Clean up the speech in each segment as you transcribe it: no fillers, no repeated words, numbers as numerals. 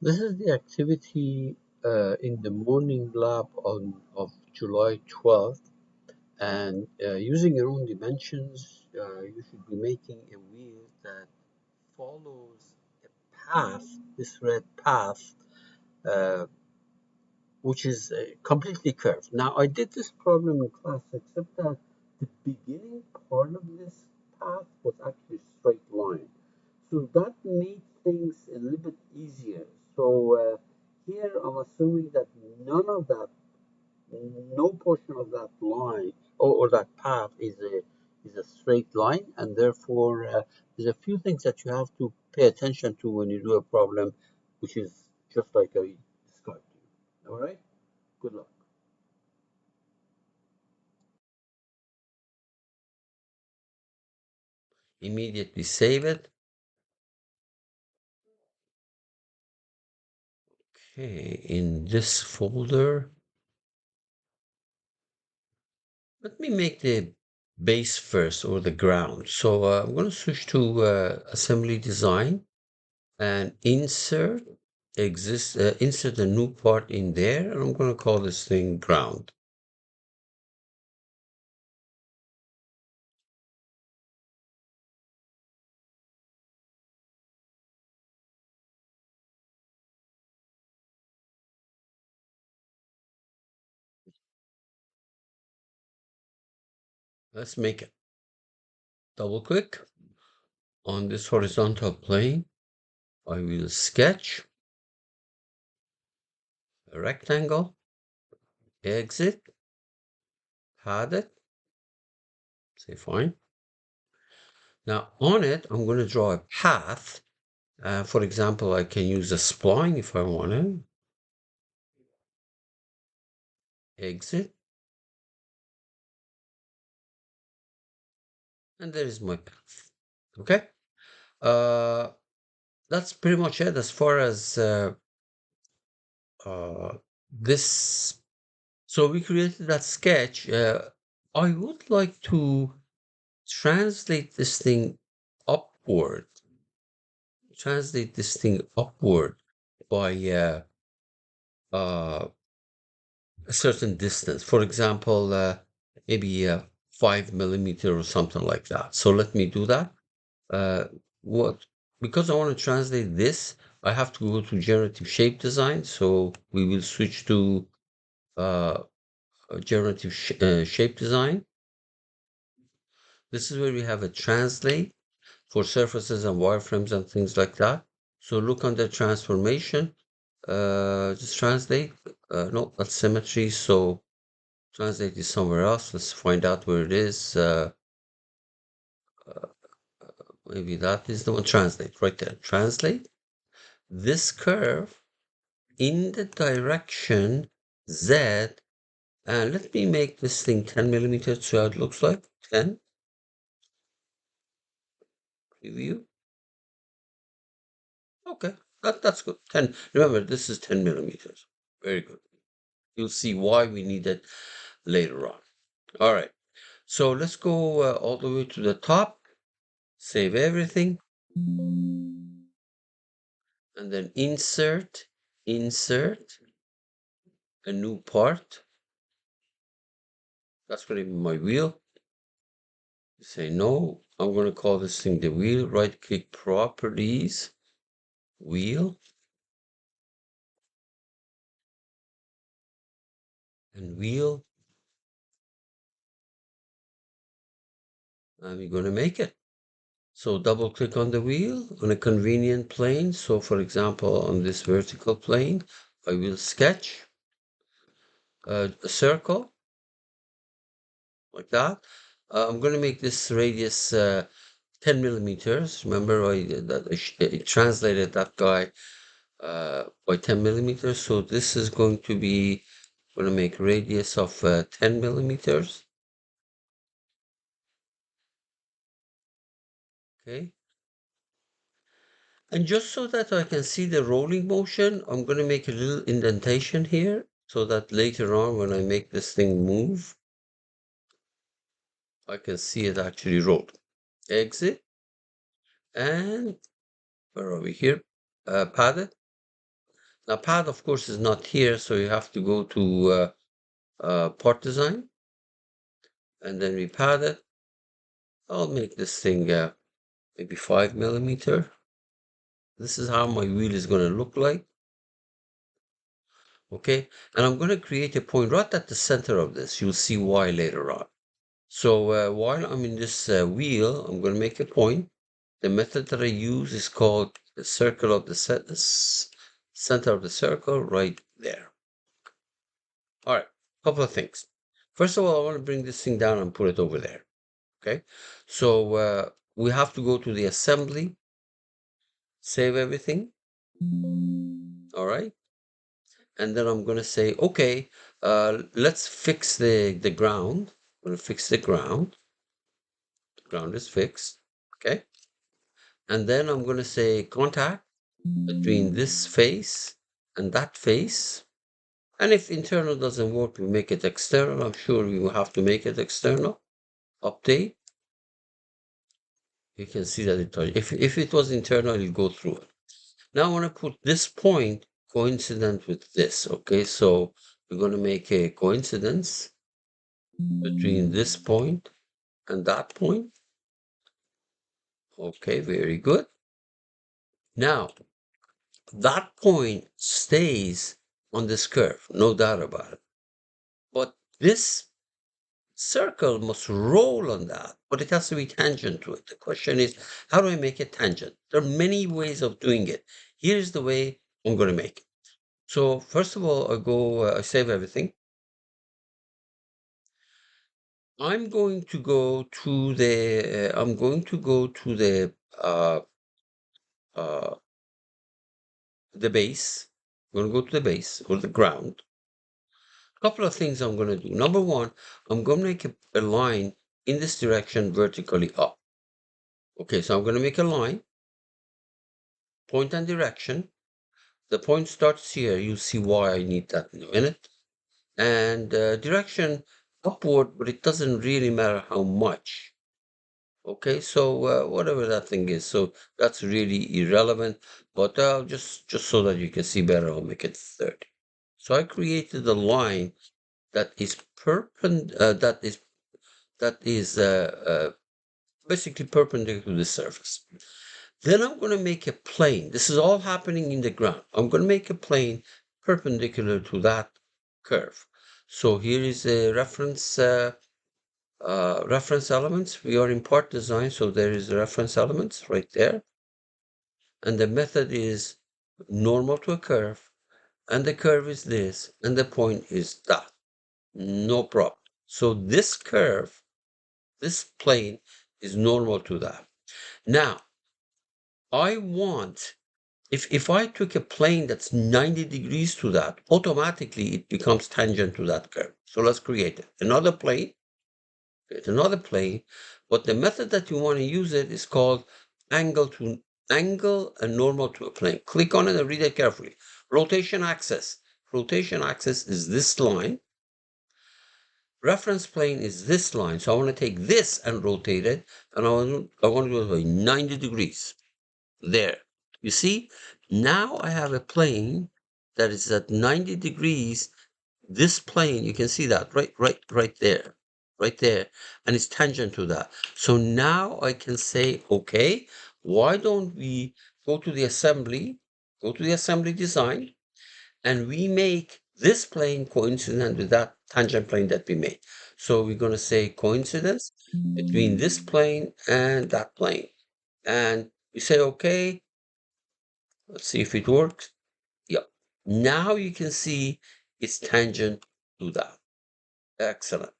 This is the activity in the morning lab of July 12th. And using your own dimensions, you should be making a wheel that follows a path, this red path, uh, which is completely curved. Now, I did this problem in class, except that the beginning part of this path was actually a straight line. So that made things a little bit easier. So here I'm assuming that none of that, no portion of that line or that path is a straight line, and therefore there's a few things that you have to pay attention to when you do a problem, which is just like I described to you. All right. Good luck. Immediately save it. Okay, in this folder, let me make the base first, or the ground. So I'm going to switch to assembly design and insert a new part in there, and I'm going to call this thing ground. Let's make it. Double click on this horizontal plane. I will sketch a rectangle, exit, pad it, say fine. Now on it, I'm going to draw a path. For example, I can use a spline if I want to. Exit, and there is my path. Okay. Uh, that's pretty much it as far as this. So we created that sketch. I would like to translate this thing upward, translate this thing upward by uh, a certain distance. For example, maybe 5 millimeter or something like that. So let me do that. Uh, what Because I want to translate this, I have to go to generative shape design. So we will switch to uh, shape design. This is where we have a translate for surfaces and wireframes and things like that. So look under transformation, just translate. No, that's symmetry. So translate is somewhere else. Let's find out where it is. Maybe that is the one. Translate right there. Translate this curve in the direction Z. And let me make this thing 10 millimeters so it looks like 10. Preview. Okay, that's good. 10. Remember, this is 10 millimeters. Very good. You'll see why we need it later on. All right. So let's go all the way to the top, save everything, and then insert a new part. That's going to be my wheel. Say no. I'm going to call this thing the wheel. Right click properties, wheel, and wheel. And we're going to make it. So double click on the wheel on a convenient plane. So for example, on this vertical plane, I will sketch a circle like that. I'm going to make this radius 10 millimeters. Remember, I translated that guy by 10 millimeters. So this is going to be, going to make radius of 10 millimeters. Okay. And just so that I can see the rolling motion, I'm going to make a little indentation here so that later on when I make this thing move, I can see it actually roll. Exit, and where are we here? Padded. Now, pad, of course, is not here, so you have to go to part design, and then we pad it. I'll make this thing maybe 5 mm. This is how my wheel is going to look like. Okay, and I'm going to create a point right at the center of this. You'll see why later on. So while I'm in this wheel, I'm going to make a point. The method that I use is called the circle of the center of the circle right there. All right, couple of things. First of all, I want to bring this thing down and put it over there. Okay, so we have to go to the assembly, save everything. All right, and then I'm going to say, okay, let's fix the ground. I'm going to fix the ground. The ground is fixed. Okay, and then I'm going to say contact between this face and that face. And if internal doesn't work, we make it external. I'm sure we will have to make it external. Update. You can see that if it was internal, it'll go through it. Now I want to put this point coincident with this. Okay, so we're going to make a coincidence between this point and that point. Okay, very good. Now, that point stays on this curve, no doubt about it. But this circle must roll on that, but it has to be tangent to it. The question is, how do I make it tangent? There are many ways of doing it. Here's the way I'm going to make it. So first of all, I save everything. I'm going to go to uh, uh, the base. I'm going to go to the base or the ground. A couple of things I'm going to do. Number one, I'm going to make a line in this direction vertically up. Okay, so I'm going to make a line, point and direction. The point starts here. You'll see why I need that in a minute. And direction upward, but it doesn't really matter how much. Okay, so whatever that thing is, so that's really irrelevant. But just so that you can see better, I'll make it 30. So I created a line that is basically perpendicular to the surface. Then I'm going to make a plane. This is all happening in the ground. I'm going to make a plane perpendicular to that curve. So here is a reference elements. We are in part design, so there is reference elements right there. And the method is normal to a curve, and the curve is this, and the point is that. No problem. So this curve, this plane is normal to that. Now, I want, if I took a plane that's 90 degrees to that, automatically it becomes tangent to that curve. So let's create it. Another plane, create another plane, but the method that you want to use it is called angle and normal to a plane. Click on it and read it carefully. Rotation axis. Rotation axis is this line. Reference plane is this line. So I want to take this and rotate it, and I want to go by 90 degrees. There. You see, now I have a plane that is at 90 degrees. This plane, you can see that right there, right there, and it's tangent to that. So now I can say, okay, why don't we go to the assembly design, and we make this plane coincident with that tangent plane that we made. So we're going to say coincidence between this plane and that plane. And we say, okay, let's see if it works. Yep. Now you can see it's tangent to that. Excellent.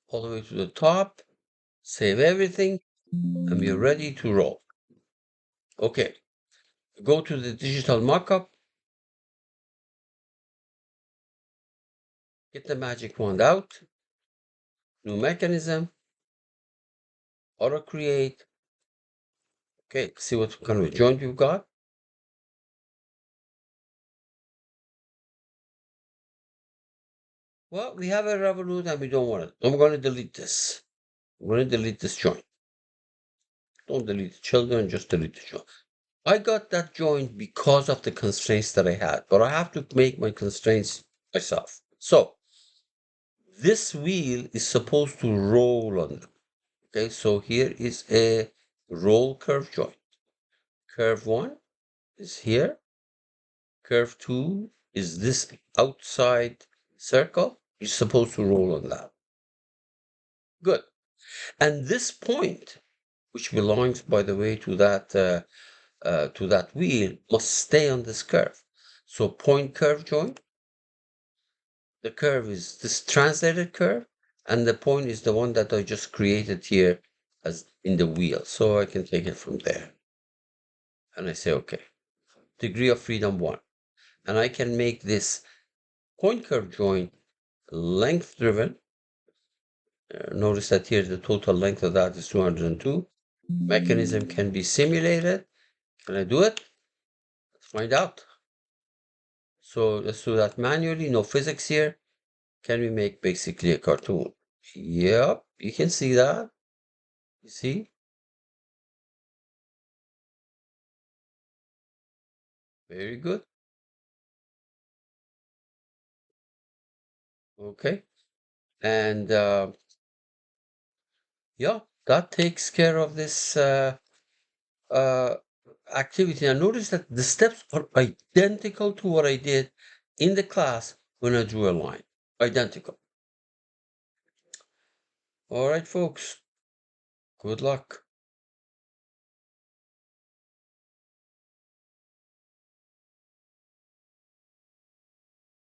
All the way to the top, save everything, and we're ready to roll. Okay, go to the digital mockup, get the magic wand out, new mechanism, auto create. Okay, see what kind of joint you've got. Well, we have a revolute and we don't want it. I'm going to delete this. I'm going to delete this joint. Don't delete the children, just delete the joint. I got that joint because of the constraints that I had, but I have to make my constraints myself. So this wheel is supposed to roll on them. Okay, so here is a roll curve joint. Curve 1 is here. Curve 2 is this outside circle. You're supposed to roll on that. Good. And this point, which belongs, by the way, to that wheel, must stay on this curve. So point curve joint, the curve is this translated curve, and the point is the one that I just created here as in the wheel. So I can take it from there. And I say, okay, degree of freedom 1. And I can make this point curve joint length driven. Notice that here the total length of that is 202. Mechanism can be simulated. Can I do it? Let's find out. So let's do that manually, no physics here. Can we make basically a cartoon? Yep, you can see that. You see? Very good. Okay. And yeah, that takes care of this uh, activity. And notice that the steps are identical to what I did in the class when I drew a line. Identical. All right, folks. Good luck.